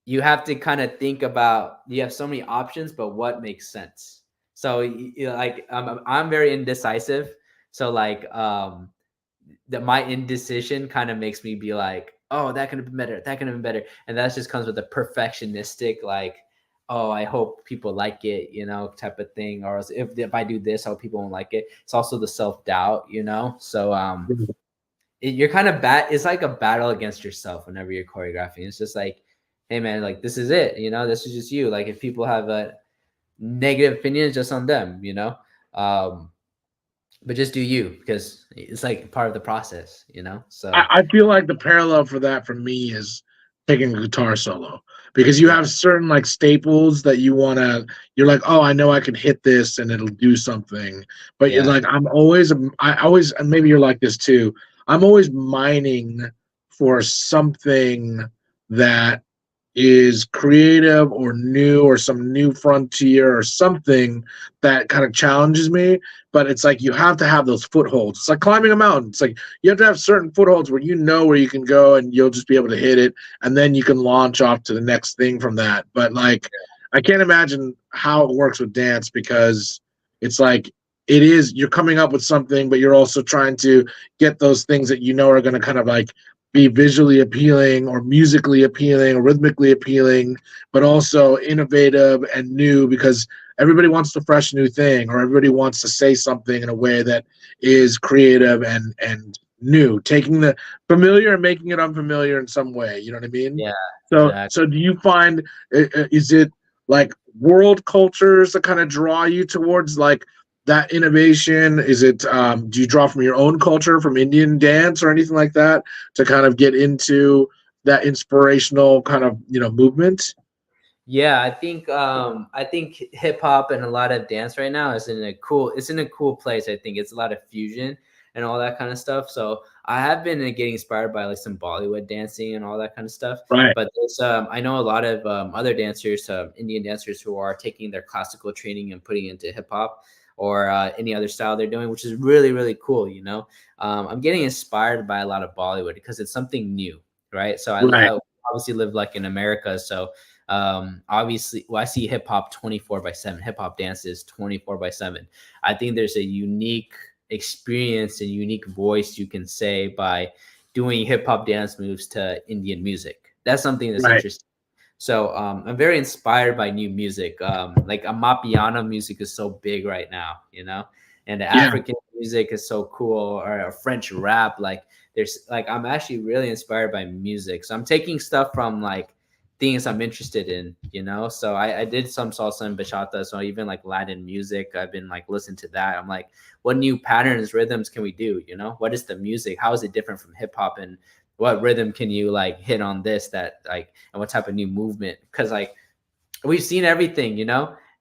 you have to kind of think about, you have so many options, but what makes sense? So like, I'm very indecisive. So like, that my indecision kind of makes me be like, oh, that could have been better. That could have been better. And that just comes with a perfectionistic, like, oh, I hope people like it, you know, type of thing. Or if I do this, I hope people won't like it. It's also the self-doubt, you know? So, you're kind of it's like a battle against yourself whenever you're choreographing. It's just like, hey man, like, this is it, you know, this is just you. Like, if people have a negative opinion, it's just on them, you know. But just do you, because it's like part of the process, you know. So I feel like the parallel for that for me is taking a guitar solo, because you have certain like staples that you're like, oh, I know I can hit this and it'll do something. But you're like, I always, and maybe you're like this too, I'm always mining for something that is creative or new, or some new frontier or something that kind of challenges me. But it's like, you have to have those footholds. It's like climbing a mountain. It's like you have to have certain footholds where you know where you can go and you'll just be able to hit it, and then you can launch off to the next thing from that. But like, I can't imagine how it works with dance, because it's like, you're coming up with something, but you're also trying to get those things that you know are going to kind of like be visually appealing or musically appealing or rhythmically appealing, but also innovative and new, because everybody wants the fresh new thing, or everybody wants to say something in a way that is creative and new, taking the familiar and making it unfamiliar in some way. You know what I mean? Yeah. So, exactly. So do you find, is it like world cultures that kind of draw you towards like that innovation? Is it, do you draw from your own culture, from Indian dance or anything like that, to kind of get into that inspirational kind of, you know, movement? Yeah, I think hip hop and a lot of dance right now is in a cool place. I think it's a lot of fusion and all that kind of stuff. So I have been getting inspired by like some Bollywood dancing and all that kind of stuff. Right. But I know a lot of other dancers, Indian dancers, who are taking their classical training and putting it into hip hop or any other style they're doing, which is really, really cool. I'm getting inspired by a lot of Bollywood because it's something new, right? So Right. I obviously live like in America, so obviously, I see hip hop 24/7, hip hop dances 24/7. I think there's a unique experience and unique voice you can say by doing hip hop dance moves to Indian music. That's something that's Right. interesting. So I'm very inspired by new music. Like Amapiano music is so big right now, and the African music is so cool, or French rap. Like I'm actually really inspired by music. So I'm taking stuff from like things I'm interested in, So I did some salsa and bachata. So even like Latin music, I've been like listening to that. I'm like, what new patterns, rhythms can we do? What is the music? How is it different from hip hop? And what rhythm can you like hit on this, that like, and what type of new movement? Because like we've seen everything,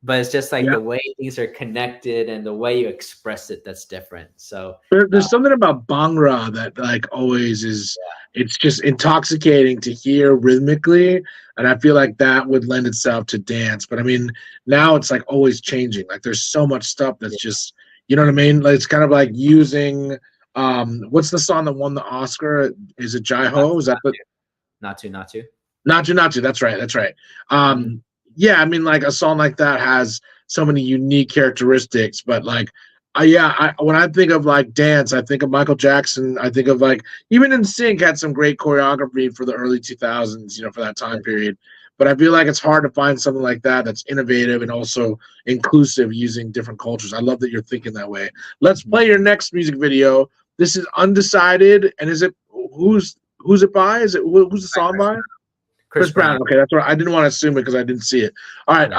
but it's just like the way things are connected and the way you express it that's different. So there's something about Bhangra that like always is, it's just intoxicating to hear rhythmically. And I feel like that would lend itself to dance. But I mean, now it's like always changing. Like there's so much stuff that's just, you know what I mean? Like it's kind of like using, what's the song that won the Oscar? Is it Jai Ho? Is that the Not to? Not to. That's right. Yeah, I mean, like a song like that has so many unique characteristics, but like, when I think of like dance, I think of Michael Jackson. I think of like even NSYNC had some great choreography for the early 2000s, for that time period. But I feel like it's hard to find something like that that's innovative and also inclusive using different cultures. I love that you're thinking that way. Let's play your next music video. This is Undecided, and is it who's it by? Is it who's the song by? Chris Brown. Okay, that's right. I didn't want to assume it because I didn't see it. All right.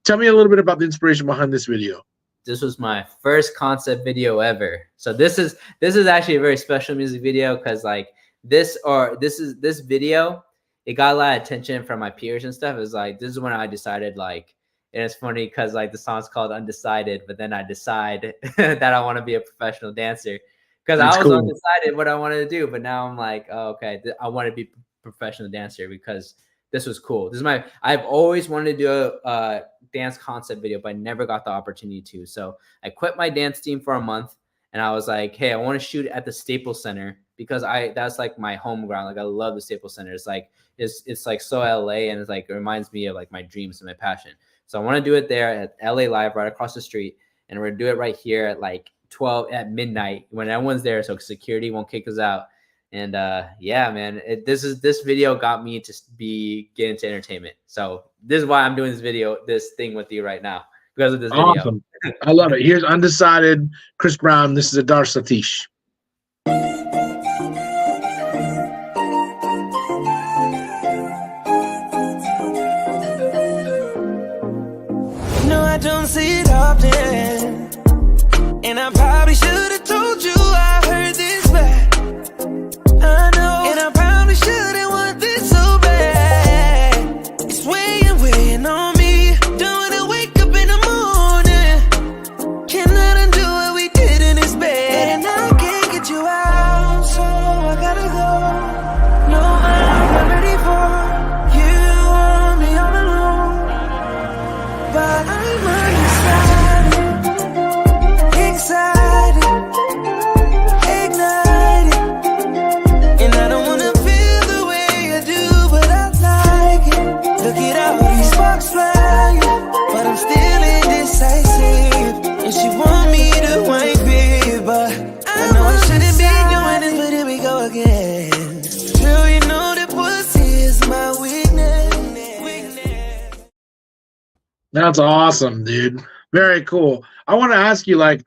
Tell me a little bit about the inspiration behind this video. This was my first concept video ever. So this is actually a very special music video because like this video, it got a lot of attention from my peers and stuff. It was like, this is when I decided like, and it's funny because like the song's called Undecided, but then I decide that I want to be a professional dancer because I was undecided what I wanted to do. But now I'm like, oh, okay, I want to be a professional dancer because this was cool. I've always wanted to do a dance concept video, but I never got the opportunity to. So I quit my dance team for a month and I was like, hey, I want to shoot at the Staples Center because that's like my home ground. Like I love the Staples Center. It's like, it's like so LA, and it's like, it reminds me of like my dreams and my passion. So I want to do it there at LA Live right across the street. And we're going to do it right here at like 12 at midnight when everyone's there. So security won't kick us out. And yeah, man, this video got me to get into entertainment. So this is why I'm doing this thing with you right now, because of this video. Awesome. I love it. Here's Undecided, Chris Brown. This is Adar Satish. No, I don't see it often, and I probably should have told you I heard this back. I know, and I probably shouldn't want this so bad. It's weighing on me. Don't wanna wake up in the morning. Cannot undo what we did in this bed, and I can't get you out, so I gotta go. No, I'm not ready for you. Want me all alone, but I'm undecided, excited, ignited. And I don't wanna feel the way I do, but I like it. Look at all these sparks flying, but I'm still indecisive. And she want me to wipe it, but I know I shouldn't be doing this, but here we go again. Girl, you know that pussy is my weakness. That's awesome, dude. Very cool. I want to ask you, like,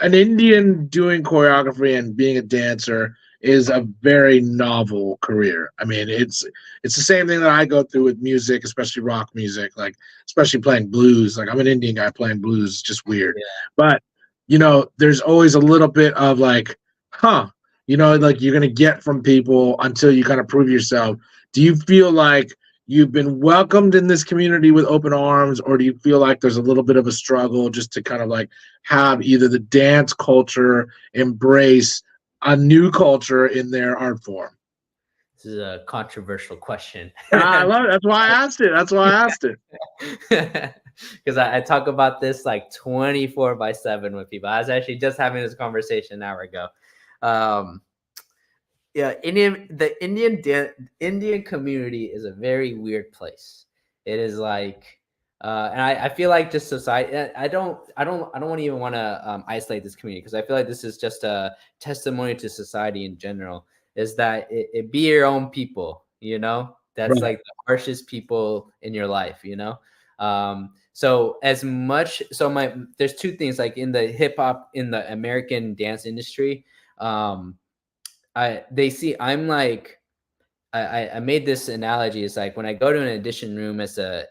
an Indian doing choreography and being a dancer is a very novel career. I mean, it's the same thing that I go through with music, especially rock music, like especially playing blues. Like I'm an Indian guy playing blues, it's just weird. Yeah. But there's always a little bit of like, like you're gonna get from people until you kind of prove yourself. Do you feel like you've been welcomed in this community with open arms, or do you feel like there's a little bit of a struggle just to kind of like have either the dance culture embrace a new culture in their art form? This is a controversial question. I love it. That's why I asked it. That's why I asked it. Because I talk about this like 24/7 with people. I was actually just having this conversation an hour ago. Yeah, the Indian community is a very weird place. It is like, and I feel like just society. I don't want to even want to isolate this community, because I feel like this is just a testimony to society in general. Is that it be your own people, you know? That's Right. like the harshest people in your life, you know? So there's two things, like in the hip hop, in the American dance industry. I made this analogy. It's like when I go to an audition room as a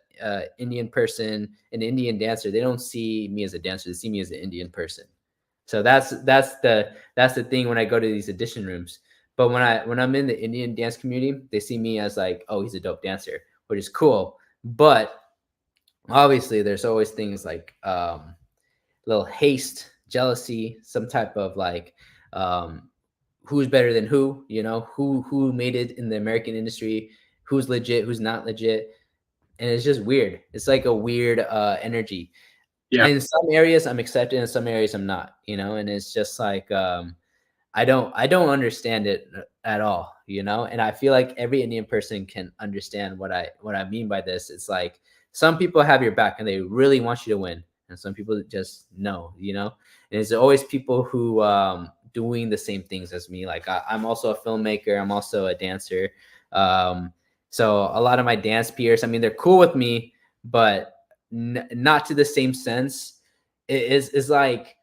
Indian person, an Indian dancer, they don't see me as a dancer, they see me as an Indian person. So that's the thing when I go to these audition rooms. But when I'm in the Indian dance community, they see me as like, oh, he's a dope dancer, which is cool. But obviously there's always things like little haste, jealousy, some type of like who's better than who, you know, who made it in the American industry, who's legit, who's not legit. And it's just weird. It's like a weird energy. Yeah. In some areas I'm accepted, in some areas I'm not, you know, and it's just like I don't understand it at all, you know? And I feel like every Indian person can understand what I mean by this. It's like some people have your back and they really want you to win, and some people just no, you know? And it's always people who doing the same things as me. Like I'm also a filmmaker, I'm also a dancer. So a lot of my dance peers, I mean, they're cool with me, but not to the same sense. It's like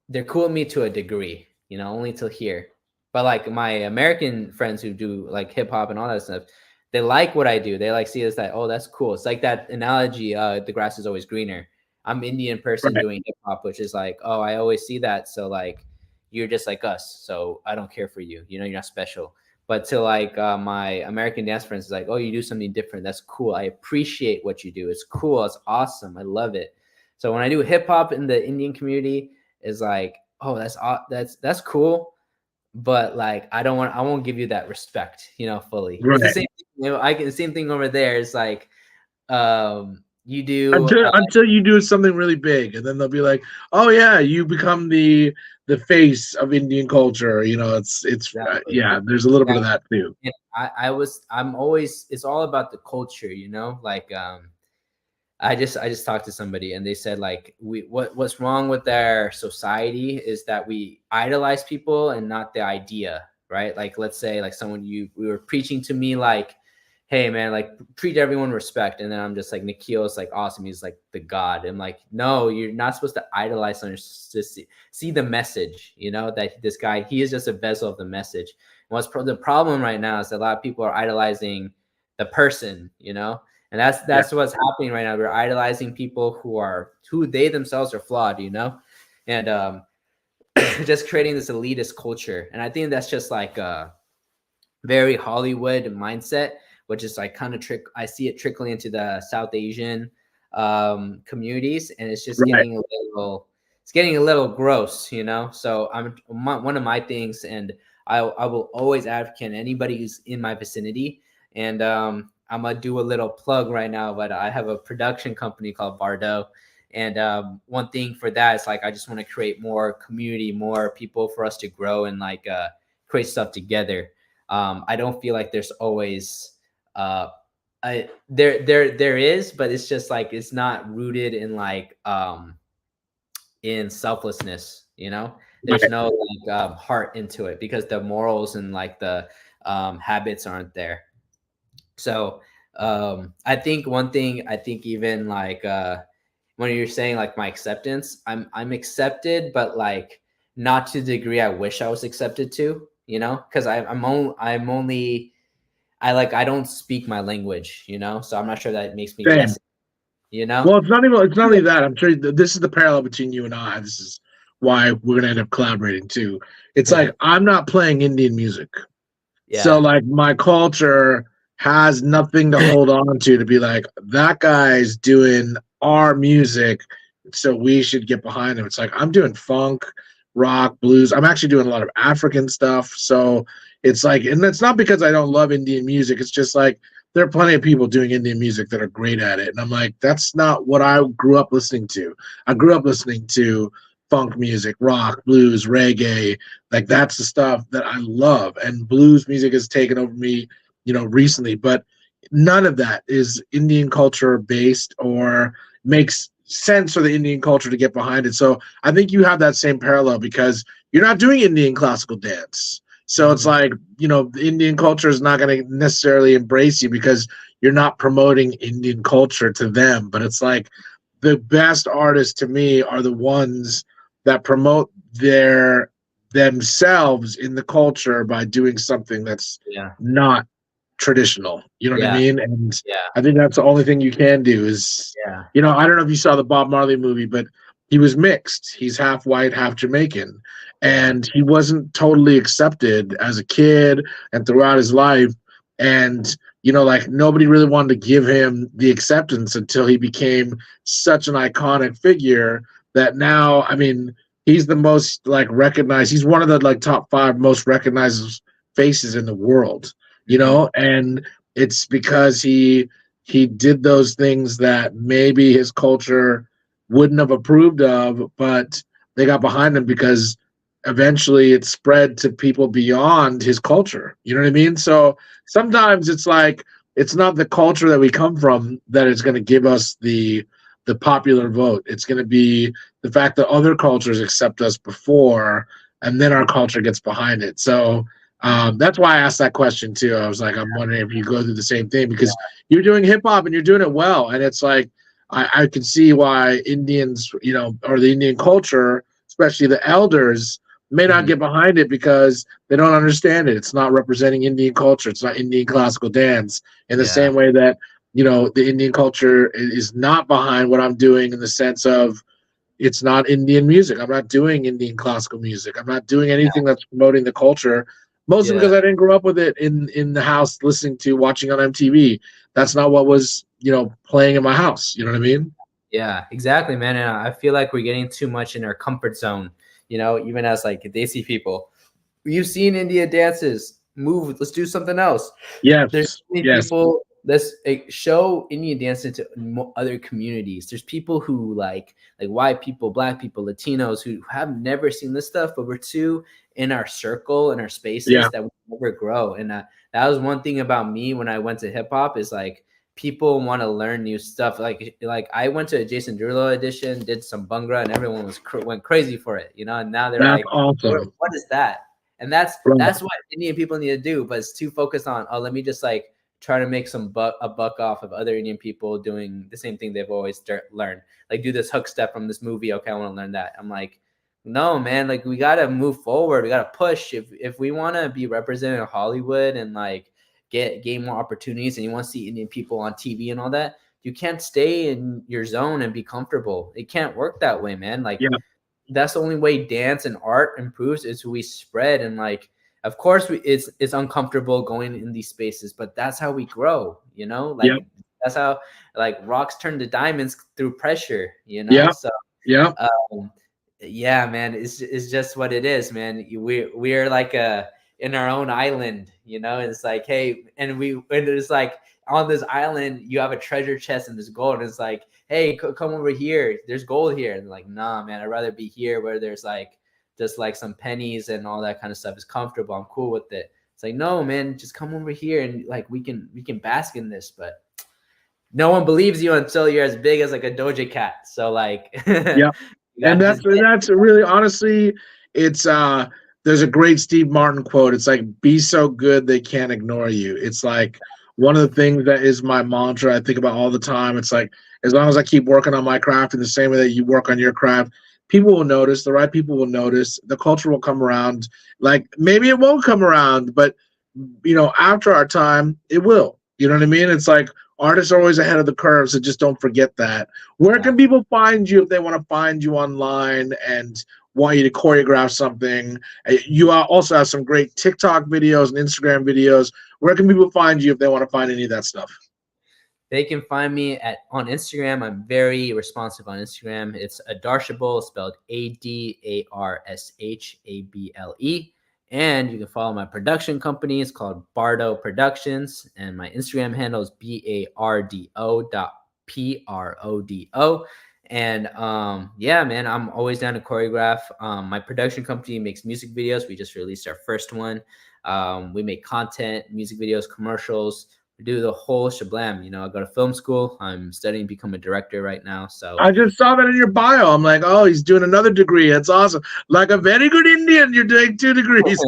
they're cool with me to a degree, you know, only till here. But like my American friends who do like hip hop and all that stuff, they like what I do. They like see us that, oh, that's cool. It's like that analogy, the grass is always greener. I'm Indian person doing hip hop, which is like, oh, I always see that. So like, you're just like us. So I don't care for you. You know, you're not special. But to like my American dance friends, is like, oh, you do something different. That's cool. I appreciate what you do. It's cool. It's awesome. I love it. So when I do hip hop in the Indian community, is like, oh, that's cool. But like, I won't give you that respect, you know, fully. Right. It's the same thing, you know, the same thing over there. It's like, you do until you do something really big, and then they'll be like, oh yeah, you become the face of Indian culture. You know, it's exactly. Yeah, there's a little bit of that too. And I'm always, it's all about the culture, you know, like I just talked to somebody and they said like what's wrong with our society is that we idolize people and not the idea, right? Like let's say like we were preaching to me like, hey man, like treat everyone respect, and then I'm just like, Nikhil's like awesome, he's like the god. I'm like, no, you're not supposed to idolize someone, to see the message, you know, that this guy, he is just a vessel of the message. And what's the problem right now is that a lot of people are idolizing the person, you know. And that's what's happening right now. We're idolizing people who they themselves are flawed, you know, and just creating this elitist culture. And I think that's just like a very Hollywood mindset, which is like kind of I see it trickling into the South Asian communities, and it's just getting a little gross, you know. So one of my things, and I will always advocate anybody who's in my vicinity, and I'm gonna do a little plug right now, but I have a production company called Bardo, and one thing for that is like I just want to create more community, more people for us to grow and like create stuff together. I don't feel like there's always there is, but it's just like it's not rooted in like in selflessness, you know. There's no like heart into it because the morals and like the habits aren't there. So I think one thing, I think even like when you're saying like my acceptance, I'm accepted, but like not to the degree I wish I was accepted to, you know, because I don't speak my language, you know, so I'm not sure that makes me less, you know. Well, it's not only that. I'm sure this is the parallel between you and I. This is why we're gonna end up collaborating too. It's like I'm not playing Indian music. Yeah. So like my culture has nothing to hold on to be like, that guy's doing our music, so we should get behind him. It's like, I'm doing funk, rock, blues. I'm actually doing a lot of African stuff. So it's like, and it's not because I don't love Indian music. It's just like, there are plenty of people doing Indian music that are great at it. And I'm like, that's not what I grew up listening to. I grew up listening to funk music, rock, blues, reggae. Like, that's the stuff that I love. And blues music has taken over me, recently. But none of that is Indian culture based or makes sense for the Indian culture to get behind it. So I think you have that same parallel because you're not doing Indian classical dance. So it's like, the Indian culture is not going to necessarily embrace you because you're not promoting Indian culture to them. But it's like, the best artists to me are the ones that promote themselves in the culture by doing something that's not traditional. You know what I mean? And I think that's the only thing you can do is, I don't know if you saw the Bob Marley movie, but he was mixed. He's half white, half Jamaican. And he wasn't totally accepted as a kid and throughout his life. And, like, nobody really wanted to give him the acceptance until he became such an iconic figure that now, I mean, he's the most, like, recognized. He's one of the, like, top 5 most recognized faces in the world, and it's because he did those things that maybe his culture wouldn't have approved of, but they got behind him because eventually it spread to people beyond his culture. You know what I mean? So sometimes it's like, it's not the culture that we come from that is going to give us the popular vote. It's going to be the fact that other cultures accept us before, and then our culture gets behind it. So that's why I asked that question too. I was like, I'm wondering if you go through the same thing because you're doing hip hop and you're doing it well. And it's like, I can see why Indians, or the Indian culture, especially the elders, may not get behind it because they don't understand it. It's not representing Indian culture. It's not Indian classical dance in the same way that, the Indian culture is not behind what I'm doing in the sense of it's not Indian music. I'm not doing Indian classical music. I'm not doing anything that's promoting the culture, mostly because I didn't grow up with it in the house, watching on MTV. That's not what was, playing in my house. You know what I mean? Yeah, exactly, man. And I feel like we're getting too much in our comfort zone, even as like Desi people. You've seen India dances. Move, let's do something else. Yes. There's so many people. Let's show Indian dance into other communities. There's people who like white people, black people, Latinos who have never seen this stuff, but we're too in our circle, in our spaces that we never grow. And that was one thing about me when I went to hip hop is like people want to learn new stuff. Like I went to a Jason Derulo edition, did some Bhangra, and everyone went crazy for it, And now they're that's like, awesome. what is that? And that's what Indian people need to do. But it's too focused on, let me just like try to make a buck off of other Indian people doing the same thing they've always learned. Like do this hook step from this movie. Okay, I want to learn that. I'm like, no, man. Like we gotta move forward. We gotta push. If we want to be represented in Hollywood and like gain more opportunities, and you want to see Indian people on TV and all that, you can't stay in your zone and be comfortable. It can't work that way, man. Like that's the only way dance and art improves is we spread. And like, of course, it's uncomfortable going in these spaces, but that's how we grow. Like that's how like rocks turn to diamonds through pressure. So man, it's just what it is, man. We're like in our own island, It's like, hey, and it's like on this island you have a treasure chest and there's gold, and it's like, hey, come over here, there's gold here. And like, nah, man, I'd rather be here where there's like just like some pennies and all that kind of stuff. Is comfortable, I'm cool with it. It's like, no, man, just come over here and like we can bask in this. But no one believes you until you're as big as like a Doja Cat. So like and that's really, honestly, it's there's a great Steve Martin quote. It's like, be so good they can't ignore you. It's like one of the things that is my mantra I think about all the time. It's like, as long as I keep working on my craft in the same way that you work on your craft, people will notice. The right people will notice. The culture will come around. Like maybe it won't come around, but after our time, it will. You know what I mean? It's like artists are always ahead of the curve, so just don't forget that. Where can people find you if they want to find you online? And want you to choreograph something. You also have some great TikTok videos and Instagram videos. Where can people find you if they want to find any of that stuff? They can find me on Instagram. I'm very responsive on Instagram. It's Adarshable, spelled Adarshable. And you can follow my production company. It's called Bardo Productions. And my Instagram handle is bardo.prodo. And yeah, man, I'm always down to choreograph. My production company makes music videos. We just released our first one. We make content, music videos, commercials. We do the whole shablam. You know, I go to film school. I'm studying to become a director right now. So I just saw that in your bio. I'm like, oh, he's doing another degree. That's awesome. Like a very good Indian, you're doing 2 degrees.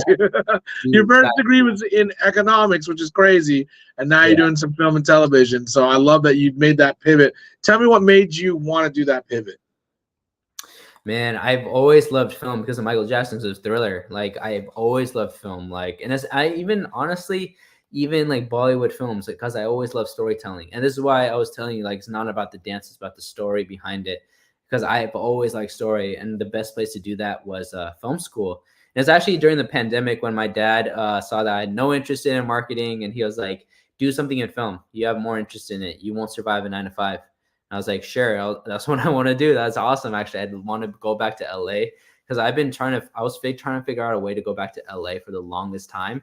Your first degree was in economics, which is crazy. And now you're doing some film and television. So I love that you made that pivot. Tell me what made you want to do that pivot. Man, I've always loved film because of Michael Jackson's Thriller. Like, I've always loved film. Like, and even like Bollywood films, because I always love storytelling. And this is why I was telling you, like, it's not about the dance, it's about the story behind it. Because I've always liked story, and the best place to do that was film school. And it's actually during the pandemic when my dad saw that I had no interest in marketing, and he was like, do something in film. You have more interest in it. You won't survive a 9-to-5. And I was like, sure, that's what I want to do. That's awesome. Actually, I'd want to go back to LA because I was trying to figure out a way to go back to LA for the longest time.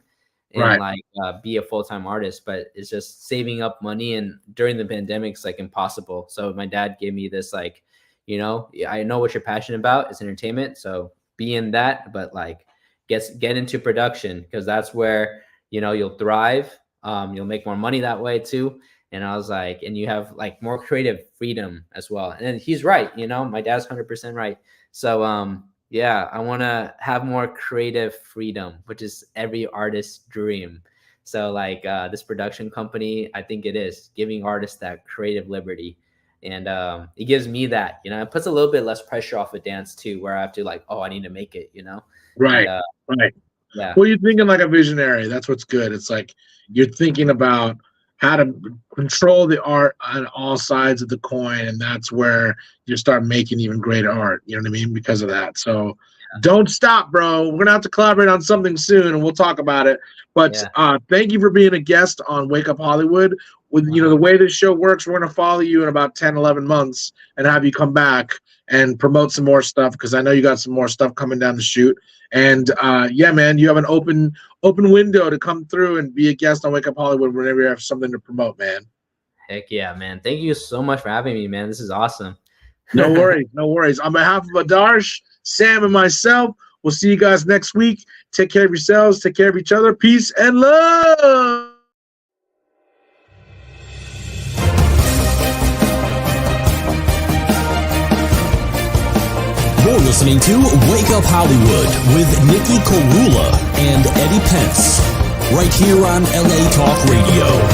And be a full-time artist, but it's just saving up money, and during the pandemic it's like impossible. So my dad gave me this, like, you know, I know what you're passionate about, it's entertainment, so be in that, but like get into production, because that's where, you know, you'll thrive. You'll make more money that way too. And I was like, and you have like more creative freedom as well. And he's right, you know, my dad's 100% right. So yeah, I want to have more creative freedom, which is every artist's dream. So like this production company, I think it is giving artists that creative liberty. And it gives me that, you know, it puts a little bit less pressure off of dance too, where I have to like, oh, I need to make it, you know? Right, right. Yeah. Well, you're thinking like a visionary. That's what's good. It's like you're thinking about how to control the art on all sides of the coin, and that's where you start making even greater art. You know what I mean? Because of that. So don't stop, bro. We're gonna have to collaborate on something soon, and we'll talk about it. But thank you for being a guest on Wake Up Hollywood. With you know the way this show works, we're gonna follow you in about 10, 11 months and have you come back and promote some more stuff, because I know you got some more stuff coming down the chute. And yeah, man, you have an open window to come through and be a guest on Wake Up Hollywood whenever you have something to promote, man. Heck yeah, man. Thank you so much for having me, man. This is awesome. No worries, no worries. On behalf of Adarsh, Sam, and myself, we'll see you guys next week. Take care of yourselves, take care of each other. Peace and love. You're listening to Wake Up Hollywood with Nikki Korula and Eddie Pence, right here on LA Talk Radio.